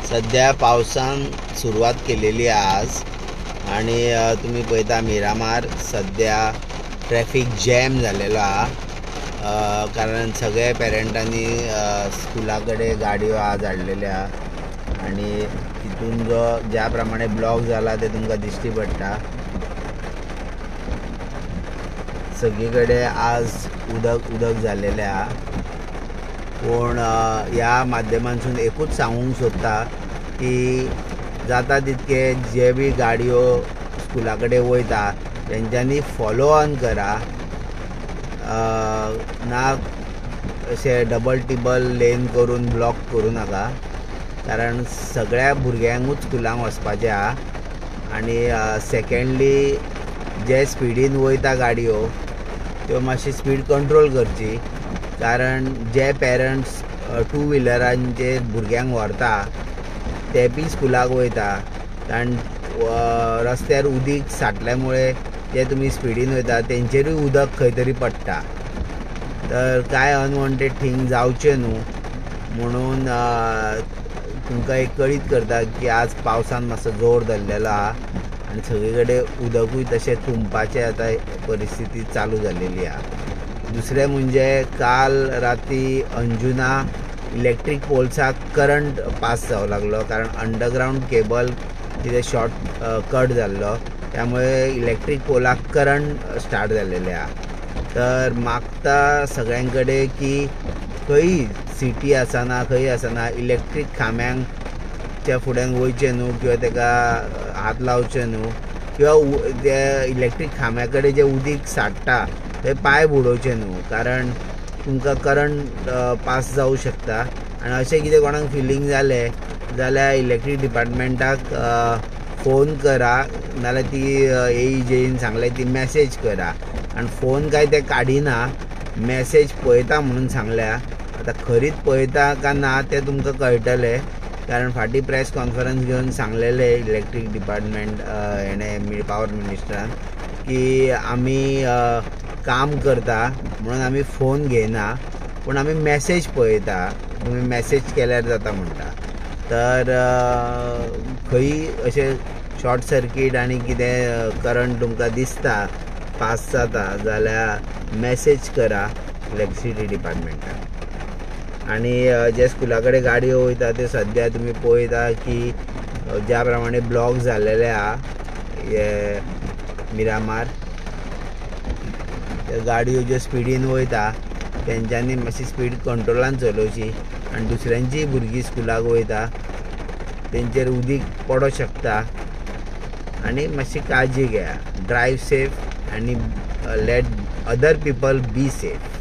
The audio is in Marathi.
सध्या पावसान सुरुवात केलेली आज आणि तुम्ही पळयता मिरामार सध्या ट्रॅफिक जॅम झालेलो आहा, कारण सगळे पेरंटांनी स्कुला कडेन गाडयो आज हाडलेल्या आणि तितून जो ज्या प्रमाणे ब्लॉक जाला ते तुमकां दिश्टी पडटा। सगळी कडेन आज उदक उदक जाल्लेलें आहा। पूण ह्या माध्यमांतसून एकूच सांगूंक सोदता की जाता तितके जे बी गाडयो स्कुला कडेन वयता तेंच्यांनी फॉलो ऑन करा, ना अशे डबल टिबल लेन करून ब्लॉक करूं नाका, कारण सगळ्या भुरग्यांकूच स्कुलांक वचपाचें आहा। आनी सेकंडली जे स्पिडीन वयता गाडयो त्यो मातशी स्पीड कंट्रोल करची, कारण जे पेरंट्स टू व्हिलरांचेर भुरग्यांक व्हरता ते बी स्कुलाक वयता, कारण रस्त्यार उदीक साठल्यामुळे जे तुमी स्पिडीन वयता तेंचेरूय उदक खंय तरी पडटा, तर कांय अनवॉन्टेड थिंग जावचें न्हू म्हणून तुमकां एक कळीत करता की आज पावसान मातसो जोर धरलेलो आहा आनी सगळे कडेन उदकूय तशें तुंबपाचें आतां परिस्थिती चालू जाल्लेली आहा। दुसरें म्हणजे काल राती अंजुना इलेक्ट्रीक पोल्साक करंट पास जावं लागलो, कारण अंडरग्रावंड केबल कितें शॉर्ट कट जाल्लो, त्यामुळे इलेक्ट्रीक पोलाक करंट स्टार्ट जाल्लेले आहा। तर मागता सगळ्यां कडेन की खंय सिटी आसना खंय आसना इलेक्ट्रीक खांब्यांच्या फुड्यान वयचें न्हू किंवा ताका हात लावचे न्हू, किंवा ते इलेक्ट्रीक खांब्या कडेन जे उदीक साठटा ते पांय बुडोवचे न्हू, कारण तुमकां करंट पास जावं शकता। आनी अशें कितें कोणाक फिलींग जालें जाल्यार इलेक्ट्रीक डिपार्टमेंटाक फोन करा, नाल्यार ती AEJन सांगलें ती मॅसेज करा, आनी फोन काय ते काडिना, मॅसेज पळयता म्हणून सांगल्या। आतां खरीच पळयता काय ना तें तुमकां कळटलें, कारण फाटीं प्रेस कॉन्फरन्स घेवन सांगलेलें इलेक्ट्रीक डिपार्टमेंट हेणें पावर मिनिस्टरान की आमी काम करता म्हणून आमी फोन घेयना, पूण आमी मॅसेज पळयता, तुमी मॅसेज केल्यार जाता म्हणटा। तर खंय अशें शॉर्ट सर्कीट आनी कितें करंट तुमकां दिसता पास जाता जाल्यार मॅसेज करा इलेक्ट्रिसिटी डिपार्टमेंटाक। आनी जे स्कुला कडेन गाडयो वयता ते सद्या तुमी पळयता की ज्या प्रमाणे ब्लॉक जाल्लेले आहा हे मिरामार, गाडयो ज्यो स्पिडीन वयता तेंच्यांनी मातशी स्पीड कंट्रोलान चलोवची, आनी दुसऱ्यांचीय भुरगीं स्कुलाक वयता तेंचेर उदीक पडों शकता, आनी मातशी काळजी घेया। ड्रायव सेफ आनी let other people be safe.